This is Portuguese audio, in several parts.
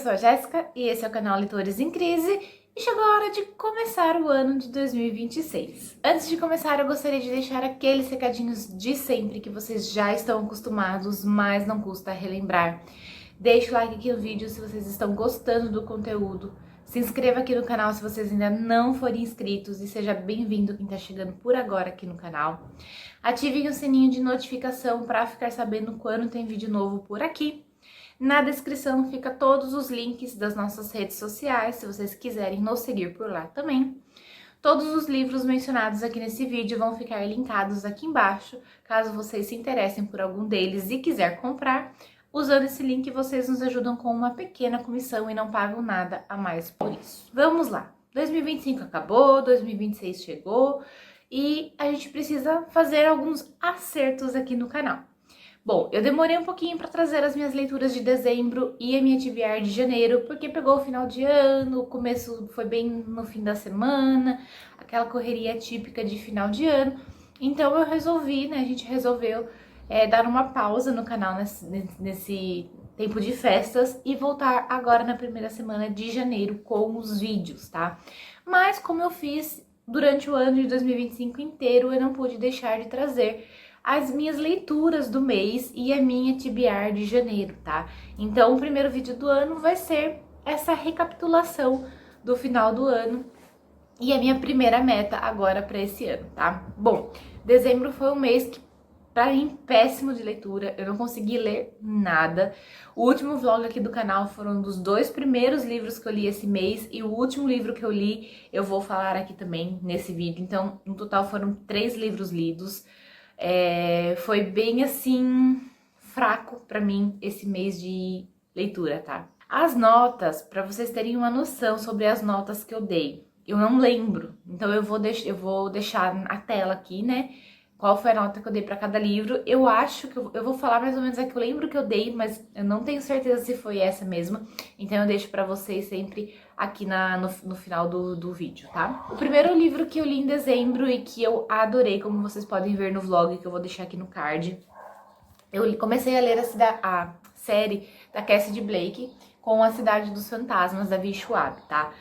sou a Jéssica e esse é o canal Leitores em Crise e chegou a hora de começar o ano de 2026. Antes de começar, eu gostaria de deixar aqueles recadinhos de sempre que vocês já estão acostumados, mas não custa relembrar. Deixe o like aqui no vídeo se vocês estão gostando do conteúdo. Se inscreva aqui no canal se vocês ainda não forem inscritos e seja bem-vindo quem está chegando por agora aqui no canal. Ativem o sininho de notificação para ficar sabendo quando tem vídeo novo por aqui. Na descrição fica todos os links das nossas redes sociais, se vocês quiserem nos seguir por lá também. Todos os livros mencionados aqui nesse vídeo vão ficar linkados aqui embaixo, caso vocês se interessem por algum deles e quiser comprar. Usando esse link, vocês nos ajudam com uma pequena comissão e não pagam nada a mais por isso. Vamos lá! 2025 acabou, 2026 chegou e a gente precisa fazer alguns acertos aqui no canal. Bom, eu demorei um pouquinho para trazer as minhas leituras de dezembro e a minha TBR de janeiro, porque pegou o final de ano, o começo foi bem no fim da semana, aquela correria típica de final de ano. Então eu resolvi, a gente resolveu dar uma pausa no canal nesse tempo de festas e voltar agora na primeira semana de janeiro com os vídeos, tá? Mas como eu fiz durante o ano de 2025 inteiro, eu não pude deixar de trazer as minhas leituras do mês e a minha TBR de janeiro, tá? Então, o primeiro vídeo do ano vai ser essa recapitulação do final do ano e a minha primeira meta agora para esse ano, tá? Bom, dezembro foi um mês que, pra mim, péssimo de leitura, eu não consegui ler nada. O último vlog aqui do canal foram dos 2 primeiros livros que eu li esse mês e o último livro que eu li eu vou falar aqui também nesse vídeo. Então, no total foram 3 livros lidos. Foi bem assim fraco pra mim esse mês de leitura, tá? As notas, pra vocês terem uma noção sobre as notas que eu dei, eu não lembro, então eu vou deixar na tela aqui, né? Qual foi a nota que eu dei pra cada livro. Eu acho que eu vou falar mais ou menos a que eu lembro que eu dei, mas eu não tenho certeza se foi essa mesmo. Então eu deixo pra vocês sempre aqui no final do vídeo, tá? O primeiro livro que eu li em dezembro e que eu adorei, como vocês podem ver no vlog, que eu vou deixar aqui no card. Eu comecei a ler a série da Cassidy Blake com A Cidade dos Fantasmas, da Vi Schwab, tá?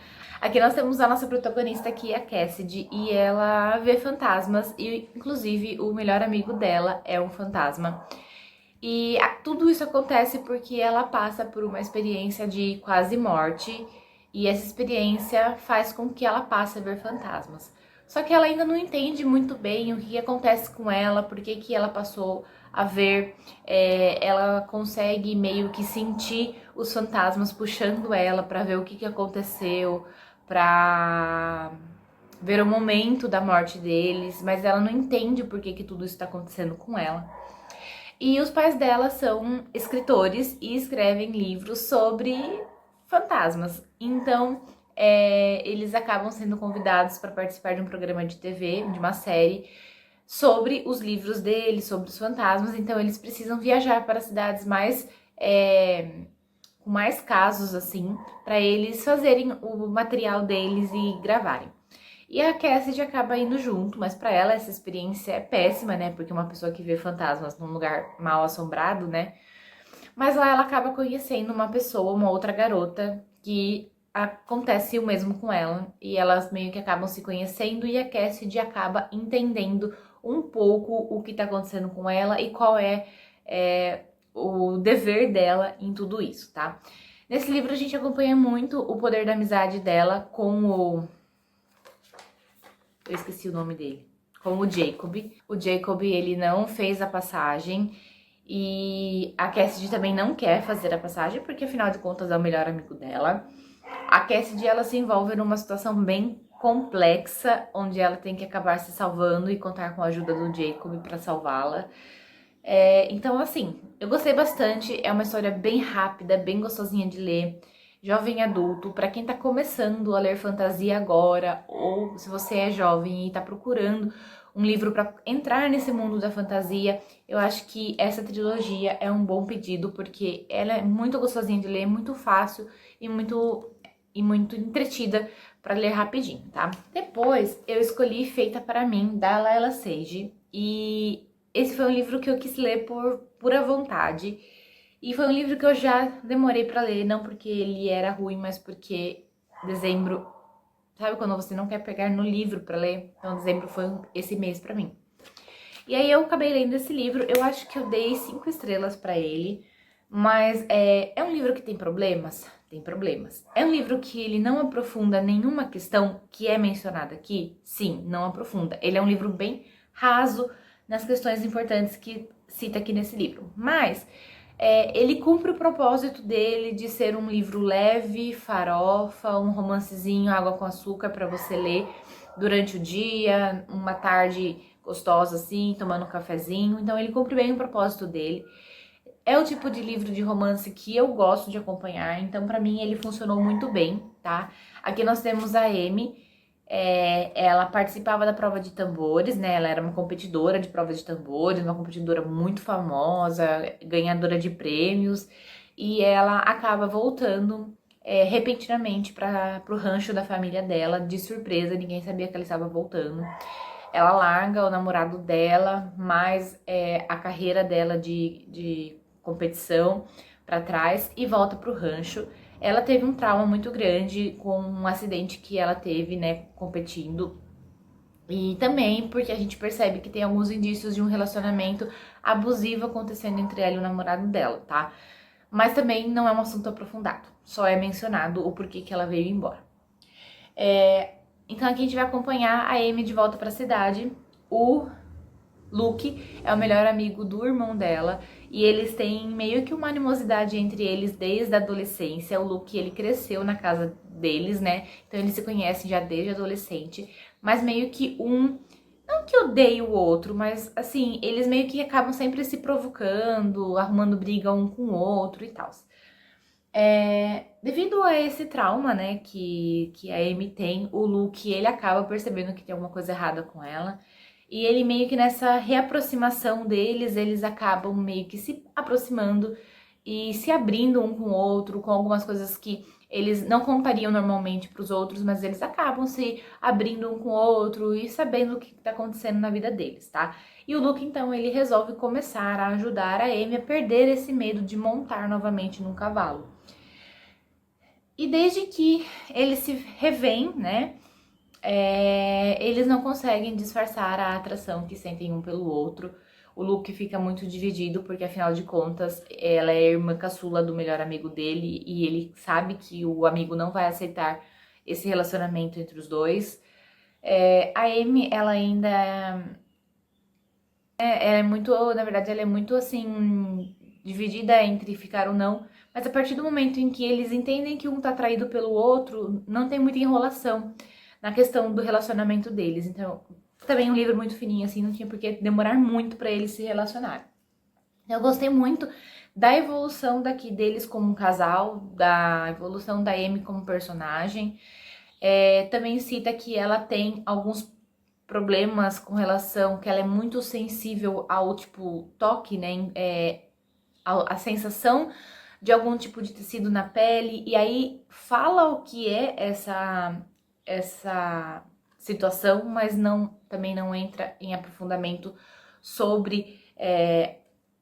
Aqui nós temos a nossa protagonista aqui, a Cassidy, e ela vê fantasmas e, inclusive, o melhor amigo dela é um fantasma. E tudo isso acontece porque ela passa por uma experiência de quase morte e essa experiência faz com que ela passe a ver fantasmas. Só que ela ainda não entende muito bem o que acontece com ela, por que ela passou a ver, ela consegue meio que sentir os fantasmas puxando ela para ver o que aconteceu, para ver o momento da morte deles, mas ela não entende por que tudo isso está acontecendo com ela. E os pais dela são escritores e escrevem livros sobre fantasmas. Então, eles acabam sendo convidados para participar de um programa de TV, de uma série, sobre os livros deles, sobre os fantasmas. Então, eles precisam viajar para cidades mais com mais casos, assim, para eles fazerem o material deles e gravarem. E a Cassidy acaba indo junto, mas para ela essa experiência é péssima, né? Porque uma pessoa que vê fantasmas num lugar mal assombrado, né? Mas lá ela acaba conhecendo uma pessoa, uma outra garota, que acontece o mesmo com ela. E elas meio que acabam se conhecendo e a Cassidy acaba entendendo um pouco o que tá acontecendo com ela e qual é o dever dela em tudo isso, tá? Nesse livro a gente acompanha muito o poder da amizade dela com o... eu esqueci o nome dele. Com o Jacob. O Jacob, ele não fez a passagem e a Cassidy também não quer fazer a passagem porque afinal de contas é o melhor amigo dela. A Cassidy, ela se envolve numa situação bem complexa, onde ela tem que acabar se salvando e contar com a ajuda do Jacob para salvá-la. Então, assim, eu gostei bastante, é uma história bem rápida, bem gostosinha de ler, jovem adulto, para quem tá começando a ler fantasia agora, ou se você é jovem e tá procurando um livro para entrar nesse mundo da fantasia, eu acho que essa trilogia é um bom pedido, porque ela é muito gostosinha de ler, muito fácil e muito entretida para ler rapidinho, tá? Depois, eu escolhi Feita para Mim, da Laila Sage, e esse foi um livro que eu quis ler por pura vontade. E foi um livro que eu já demorei pra ler, não porque ele era ruim, mas porque dezembro, sabe quando você não quer pegar no livro pra ler? Então dezembro foi esse mês pra mim. E aí eu acabei lendo esse livro, eu acho que eu dei 5 estrelas pra ele, mas é um livro que tem problemas? Tem problemas. É um livro que ele não aprofunda nenhuma questão que é mencionada aqui? Sim, não aprofunda. Ele é um livro bem raso nas questões importantes que cita aqui nesse livro, mas ele cumpre o propósito dele de ser um livro leve, farofa, um romancezinho, água com açúcar para você ler durante o dia, uma tarde gostosa assim, tomando um cafezinho. Então ele cumpre bem o propósito dele. É o tipo de livro de romance que eu gosto de acompanhar, então pra mim ele funcionou muito bem, tá? Aqui nós temos a Amy, ela participava da prova de tambores, né? Ela era uma competidora de prova de tambores, uma competidora muito famosa, ganhadora de prêmios, e ela acaba voltando repentinamente para o rancho da família dela, de surpresa, ninguém sabia que ela estava voltando. Ela larga o namorado dela, mais a carreira dela de competição para trás e volta pro rancho. Ela teve um trauma muito grande com um acidente que ela teve, né, competindo. E também porque a gente percebe que tem alguns indícios de um relacionamento abusivo acontecendo entre ela e o namorado dela, tá? Mas também não é um assunto aprofundado, só é mencionado o porquê que ela veio embora. Então aqui a gente vai acompanhar a Amy de volta para a cidade. O Luke é o melhor amigo do irmão dela e eles têm meio que uma animosidade entre eles desde a adolescência. O Luke, ele cresceu na casa deles, né? Então eles se conhecem já desde adolescente, mas meio que não que odeia o outro, mas assim, eles meio que acabam sempre se provocando, arrumando briga um com o outro e tal. Devido a esse trauma, né, que a Amy tem, o Luke, ele acaba percebendo que tem alguma coisa errada com ela. E ele meio que nessa reaproximação deles, eles acabam meio que se aproximando e se abrindo um com o outro, com algumas coisas que eles não contariam normalmente para os outros, mas eles acabam se abrindo um com o outro e sabendo o que está acontecendo na vida deles, tá? E o Luke, então, ele resolve começar a ajudar a Amy a perder esse medo de montar novamente num cavalo. E desde que eles se revêem, né? Eles não conseguem disfarçar a atração que sentem um pelo outro. O Luke fica muito dividido porque, afinal de contas, ela é a irmã caçula do melhor amigo dele e ele sabe que o amigo não vai aceitar esse relacionamento entre os dois. A Amy, ela ainda ela é muito, na verdade, ela é muito assim dividida entre ficar ou não. Mas a partir do momento em que eles entendem que um tá traído pelo outro, não tem muita enrolação na questão do relacionamento deles. Então, também um livro muito fininho, assim, não tinha por que demorar muito pra eles se relacionarem. Eu gostei muito da evolução daqui deles como um casal, da evolução da Amy como personagem. Também cita que ela tem alguns problemas com relação, que ela é muito sensível ao, tipo, toque, né, a sensação de algum tipo de tecido na pele, e aí fala o que é essa situação, mas também não entra em aprofundamento sobre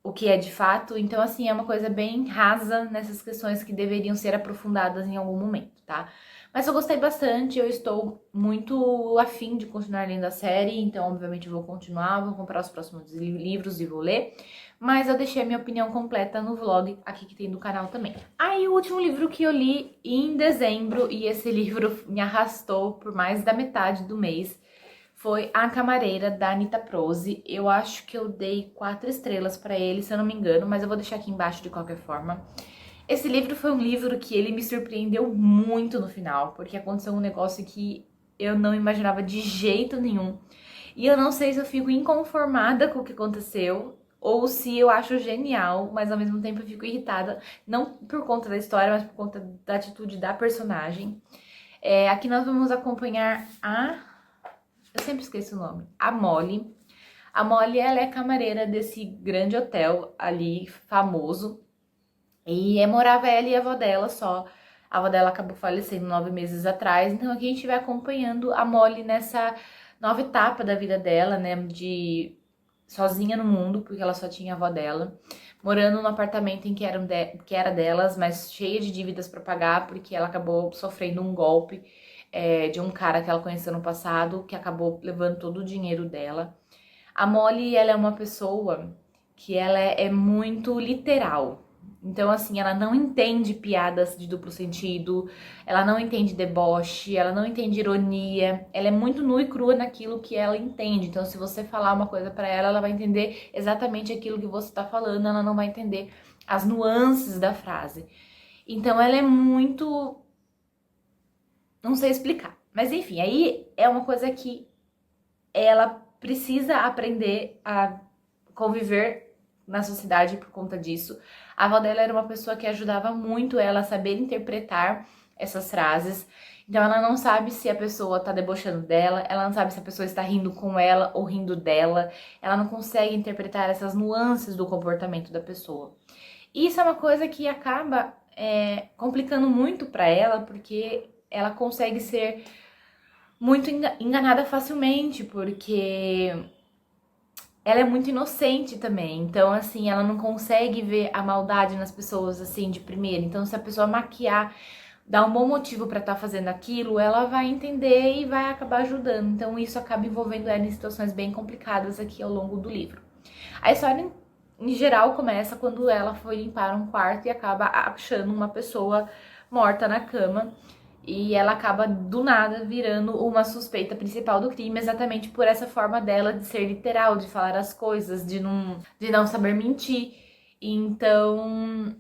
o que é de fato. Então, assim, é uma coisa bem rasa nessas questões que deveriam ser aprofundadas em algum momento, tá? Mas eu gostei bastante, eu estou muito afim de continuar lendo a série, então obviamente eu vou continuar, vou comprar os próximos livros e vou ler. Mas eu deixei a minha opinião completa no vlog aqui que tem do canal também. Aí o último livro que eu li em dezembro, e esse livro me arrastou por mais da metade do mês, foi A Camareira, da Anita Prose. Eu acho que eu dei 4 estrelas pra ele, se eu não me engano, mas eu vou deixar aqui embaixo de qualquer forma. Esse livro foi um livro que ele me surpreendeu muito no final, porque aconteceu um negócio que eu não imaginava de jeito nenhum. E eu não sei se eu fico inconformada com o que aconteceu, ou se eu acho genial, mas ao mesmo tempo eu fico irritada, não por conta da história, mas por conta da atitude da personagem. Aqui nós vamos acompanhar eu sempre esqueço o nome, a Molly. A Molly, ela é camareira desse grande hotel ali, famoso, e morava ela e a avó dela só. A avó dela acabou falecendo 9 meses atrás, então aqui a gente vai acompanhando a Molly nessa nova etapa da vida dela, né, de sozinha no mundo, porque ela só tinha a avó dela. morando no apartamento em que era delas, mas cheia de dívidas para pagar, porque ela acabou sofrendo um golpe de um cara que ela conheceu no passado, que acabou levando todo o dinheiro dela. A Molly, ela é uma pessoa que ela é muito literal. Então, assim, ela não entende piadas de duplo sentido, ela não entende deboche, ela não entende ironia, ela é muito nua e crua naquilo que ela entende. Então, se você falar uma coisa pra ela, ela vai entender exatamente aquilo que você tá falando, ela não vai entender as nuances da frase. Então, ela é muito... não sei explicar. Mas, enfim, aí é uma coisa que ela precisa aprender a conviver na sociedade por conta disso. A avó dela era uma pessoa que ajudava muito ela a saber interpretar essas frases. Então ela não sabe se a pessoa tá debochando dela, ela não sabe se a pessoa está rindo com ela ou rindo dela. Ela não consegue interpretar essas nuances do comportamento da pessoa. E isso é uma coisa que acaba complicando muito para ela, porque ela consegue ser muito enganada facilmente, porque ela é muito inocente também. Então, assim, ela não consegue ver a maldade nas pessoas, assim, de primeira. Então, se a pessoa maquiar, dar um bom motivo pra estar fazendo aquilo, ela vai entender e vai acabar ajudando. Então, isso acaba envolvendo ela em situações bem complicadas aqui ao longo do livro. A história, em geral, começa quando ela foi limpar um quarto e acaba achando uma pessoa morta na cama. E ela acaba, do nada, virando uma suspeita principal do crime, exatamente por essa forma dela de ser literal, de falar as coisas, de não saber mentir. Então,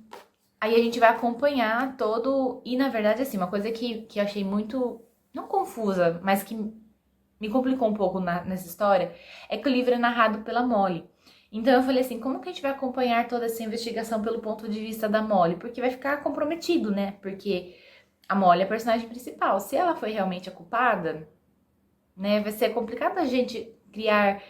aí a gente vai acompanhar todo... E, na verdade, assim, uma coisa que eu achei muito, não confusa, mas que me complicou um pouco nessa história, é que o livro é narrado pela Molly. Então eu falei assim, como que a gente vai acompanhar toda essa investigação pelo ponto de vista da Molly? Porque vai ficar comprometido, né? Porque... a Molly é a personagem principal. Se ela foi realmente a culpada, né, vai ser complicado a gente criar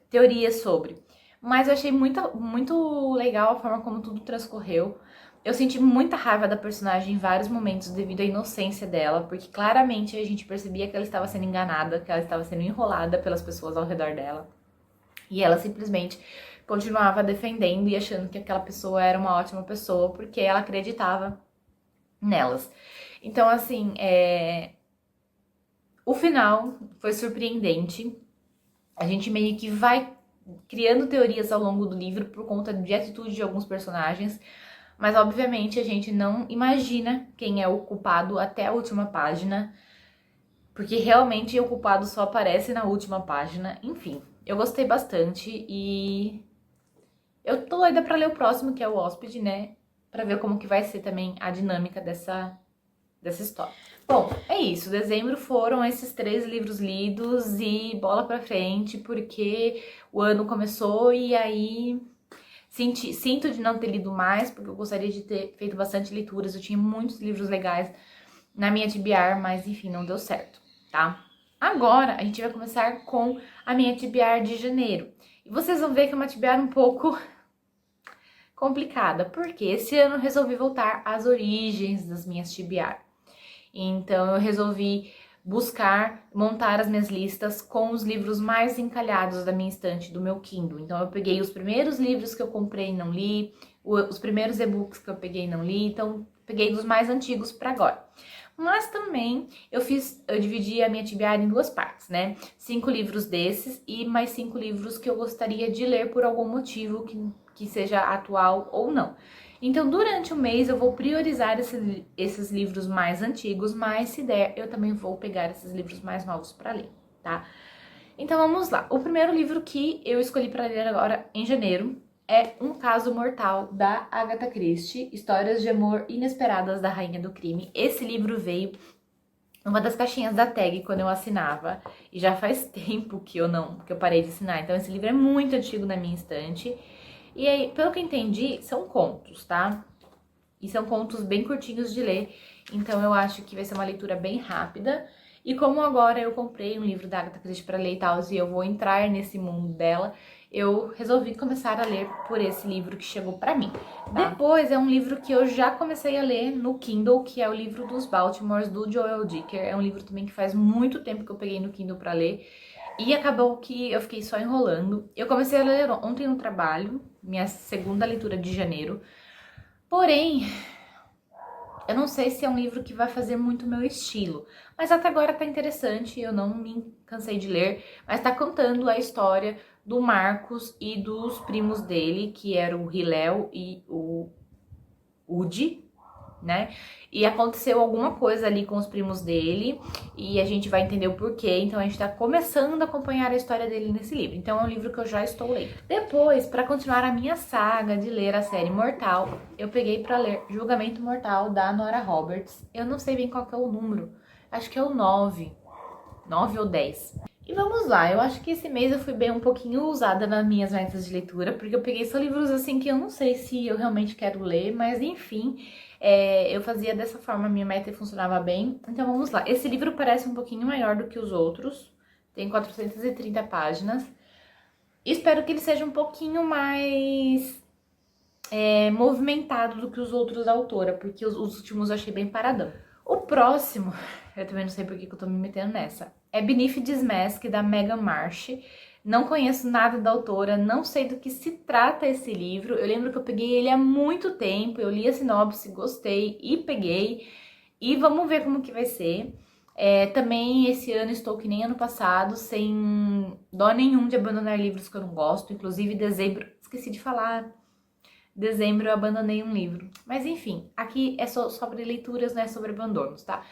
teorias sobre. Mas eu achei muito legal a forma como tudo transcorreu. Eu senti muita raiva da personagem em vários momentos devido à inocência dela, porque claramente a gente percebia que ela estava sendo enganada, que ela estava sendo enrolada pelas pessoas ao redor dela. E ela simplesmente continuava defendendo e achando que aquela pessoa era uma ótima pessoa, porque ela acreditava nelas. Então, assim, o final foi surpreendente. A gente meio que vai criando teorias ao longo do livro por conta de atitude de alguns personagens, mas obviamente a gente não imagina quem é o culpado até a última página, porque realmente o culpado só aparece na última página. Enfim, eu gostei bastante e eu tô doida pra ler o próximo, que é o Hóspede, né? Pra ver como que vai ser também a dinâmica dessa história. Bom, é isso. Dezembro foram esses 3 livros lidos e bola pra frente, porque o ano começou e aí sinto de não ter lido mais, porque eu gostaria de ter feito bastante leituras. Eu tinha muitos livros legais na minha TBR, mas enfim, não deu certo, tá? Agora a gente vai começar com a minha TBR de janeiro. E vocês vão ver que é uma TBR um pouco complicada, porque esse ano eu resolvi voltar às origens das minhas TBR. Então eu resolvi montar as minhas listas com os livros mais encalhados da minha estante do meu Kindle. Então eu peguei os primeiros livros que eu comprei e não li, os primeiros e-books que eu peguei e não li, então peguei dos mais antigos para agora. Mas também eu dividi a minha TBR em 2 partes, né? 5 livros desses e mais 5 livros que eu gostaria de ler por algum motivo que seja atual ou não. Então, durante o mês eu vou priorizar esses livros mais antigos, mas se der, eu também vou pegar esses livros mais novos para ler, tá? Então, vamos lá. O primeiro livro que eu escolhi para ler agora em janeiro é Um Caso Mortal, da Agatha Christie, Histórias de Amor Inesperadas da Rainha do Crime. Esse livro veio numa das caixinhas da Tag quando eu assinava, e já faz tempo que eu parei de assinar. Então, esse livro é muito antigo na minha estante. E aí, pelo que eu entendi, são contos, tá? E são contos bem curtinhos de ler, então eu acho que vai ser uma leitura bem rápida. E como agora eu comprei um livro da Agatha Christie para ler e tal, e eu vou entrar nesse mundo dela, eu resolvi começar a ler por esse livro que chegou pra mim, tá? Depois é um livro que eu já comecei a ler no Kindle, que é o livro dos Baltimores, do Joel Dicker. É um livro também que faz muito tempo que eu peguei no Kindle pra ler. E acabou que eu fiquei só enrolando. Eu comecei a ler ontem no trabalho, minha segunda leitura de janeiro. Porém, eu não sei se é um livro que vai fazer muito o meu estilo. Mas até agora tá interessante, eu não me cansei de ler. Mas tá contando a história do Marcos e dos primos dele, que eram o Hillel e o Udi, né? E aconteceu alguma coisa ali com os primos dele e a gente vai entender o porquê. Então a gente tá começando a acompanhar a história dele nesse livro. Então é um livro que eu já estou lendo. Depois, para continuar a minha saga de ler a série Mortal, eu peguei para ler Julgamento Mortal da Nora Roberts. Eu não sei bem qual que é o número. Acho que é o 9 ou 10. E vamos lá, eu acho que esse mês eu fui bem um pouquinho ousada nas minhas metas de leitura, porque eu peguei só livros assim que eu não sei se eu realmente quero ler, mas enfim, eu fazia dessa forma, minha meta funcionava bem. Então vamos lá, esse livro parece um pouquinho maior do que os outros, tem 430 páginas. Espero que ele seja um pouquinho mais movimentado do que os outros da autora, porque os últimos eu achei bem paradão. O próximo, eu também não sei por que eu tô me metendo nessa, é Beneath This Mask, da Megan Marsh. Não conheço nada da autora, não sei do que se trata esse livro. Eu lembro que eu peguei ele há muito tempo, eu li a sinopse, gostei e peguei. E vamos ver como que vai ser. Também esse ano estou que nem ano passado, sem dó nenhum de abandonar livros que eu não gosto. Inclusive, dezembro, esqueci de falar, dezembro eu abandonei um livro. Mas enfim, aqui é só sobre leituras, não é sobre abandonos, tá?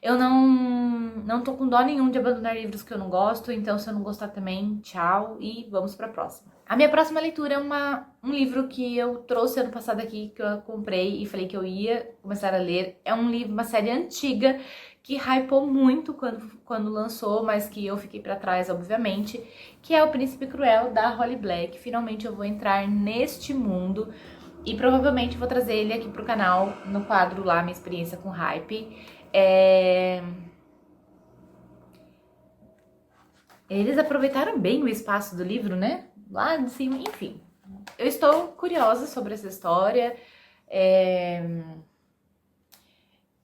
Eu não tô com dó nenhum de abandonar livros que eu não gosto, então se eu não gostar também, tchau e vamos pra próxima. A minha próxima leitura é um livro que eu trouxe ano passado aqui, que eu comprei e falei que eu ia começar a ler. É um livro, uma série antiga, que hypou muito quando lançou, mas que eu fiquei pra trás, obviamente, que é O Príncipe Cruel, da Holly Black. Finalmente eu vou entrar neste mundo e provavelmente vou trazer ele aqui pro canal, no quadro lá, minha experiência com hype. Eles aproveitaram bem o espaço do livro, né? Lá de cima, enfim. Eu estou curiosa sobre essa história.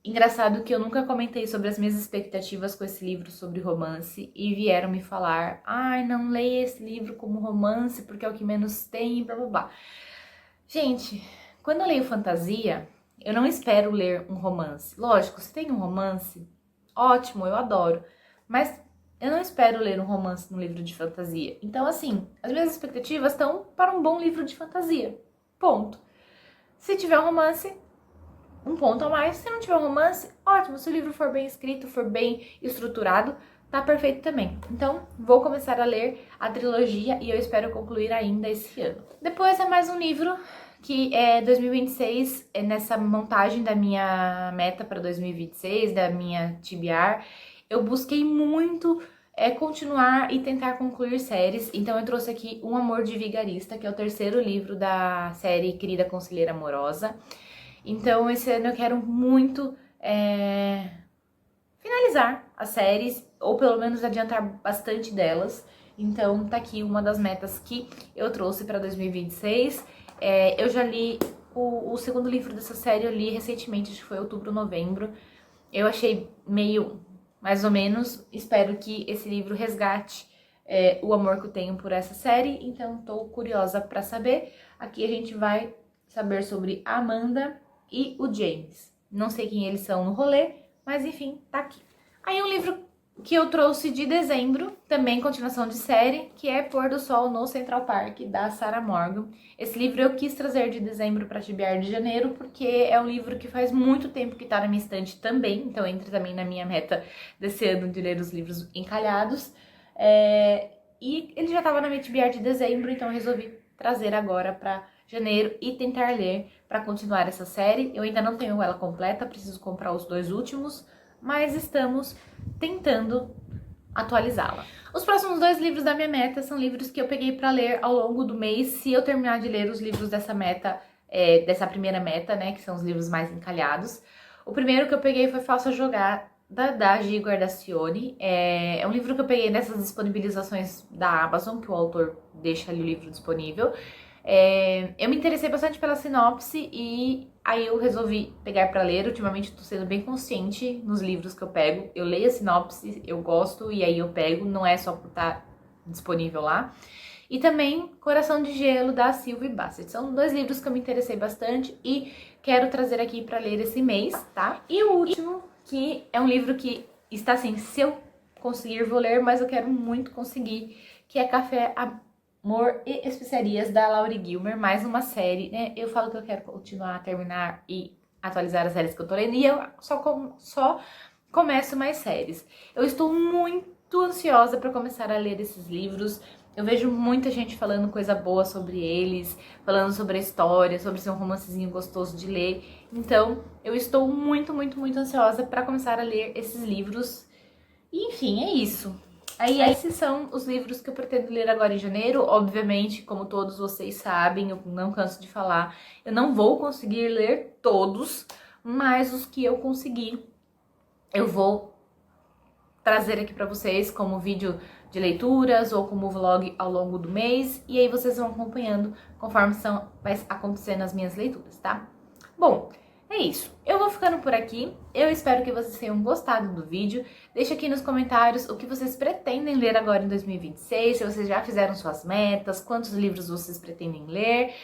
Engraçado que eu nunca comentei sobre as minhas expectativas com esse livro sobre romance e vieram me falar: ai, não leia esse livro como romance porque é o que menos tem e blá blá blá. Gente, quando eu leio fantasia, eu não espero ler um romance. Lógico, se tem um romance, ótimo, eu adoro. Mas eu não espero ler um romance no livro de fantasia. Então, assim, as minhas expectativas estão para um bom livro de fantasia. Ponto. Se tiver um romance, um ponto a mais. Se não tiver um romance, ótimo. Se o livro for bem escrito, for bem estruturado, tá perfeito também. Então, vou começar a ler a trilogia e eu espero concluir ainda esse ano. Depois é mais um livro que é 2026, nessa montagem da minha meta para 2026, da minha TBR. Eu busquei muito continuar e tentar concluir séries, então eu trouxe aqui Um Amor de Vigarista, que é o terceiro livro da série Querida Conselheira Amorosa. Então esse ano eu quero muito finalizar as séries, ou pelo menos adiantar bastante delas. Então tá aqui uma das metas que eu trouxe para 2026. Eu já li o segundo livro dessa série, eu li recentemente, acho que foi outubro, novembro. Eu achei meio mais ou menos. Espero que esse livro resgate o amor que eu tenho por essa série, então tô curiosa pra saber. Aqui a gente vai saber sobre a Amanda e o James. Não sei quem eles são no rolê, mas enfim, tá aqui. Aí um livro que eu trouxe de dezembro, também continuação de série, que é Pôr do Sol no Central Park, da Sarah Morgan. Esse livro eu quis trazer de dezembro para TBR de janeiro, porque é um livro que faz muito tempo que tá na minha estante também, então entra também na minha meta desse ano de ler os livros encalhados. E ele já tava na minha TBR de dezembro, então eu resolvi trazer agora para janeiro e tentar ler para continuar essa série. Eu ainda não tenho ela completa, preciso comprar os 2 últimos, mas estamos tentando atualizá-la. Os próximos 2 livros da minha meta são livros que eu peguei para ler ao longo do mês, se eu terminar de ler os livros dessa meta, dessa primeira meta, né, que são os livros mais encalhados. O primeiro que eu peguei foi Falsa Jogada, da Gi Guardacione. É um livro que eu peguei nessas disponibilizações da Amazon, que o autor deixa ali o livro disponível. Eu me interessei bastante pela sinopse e Aí eu resolvi pegar pra ler. Ultimamente eu tô sendo bem consciente nos livros que eu pego. Eu leio a sinopse, eu gosto e aí eu pego, não é só por estar disponível lá. E também Coração de Gelo, da Sylvie Bassett. São 2 livros que eu me interessei bastante e quero trazer aqui pra ler esse mês, tá? E o último, que é um livro que está assim, se eu conseguir vou ler, mas eu quero muito conseguir, que é Café, Amor e Especiarias, da Laurie Gilmer, mais uma série, né? Eu falo que eu quero continuar, terminar e atualizar as séries que eu tô lendo, e eu só começo mais séries. Eu estou muito ansiosa para começar a ler esses livros. Eu vejo muita gente falando coisa boa sobre eles, falando sobre a história, sobre ser um romancezinho gostoso de ler. Então, eu estou muito, muito, muito ansiosa para começar a ler esses livros. E, enfim, é isso. Aí esses são os livros que eu pretendo ler agora em janeiro. Obviamente, como todos vocês sabem, eu não canso de falar, eu não vou conseguir ler todos, mas os que eu conseguir, eu vou trazer aqui pra vocês como vídeo de leituras ou como vlog ao longo do mês, e aí vocês vão acompanhando conforme vai acontecendo as minhas leituras, tá? Bom, é isso. Eu vou ficando por aqui. Eu espero que vocês tenham gostado do vídeo. Deixa aqui nos comentários o que vocês pretendem ler agora em 2026, se vocês já fizeram suas metas, quantos livros vocês pretendem ler,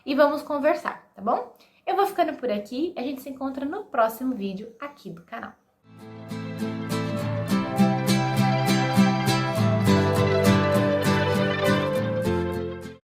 e vamos conversar, tá bom? Eu vou ficando por aqui. A gente se encontra no próximo vídeo aqui do canal.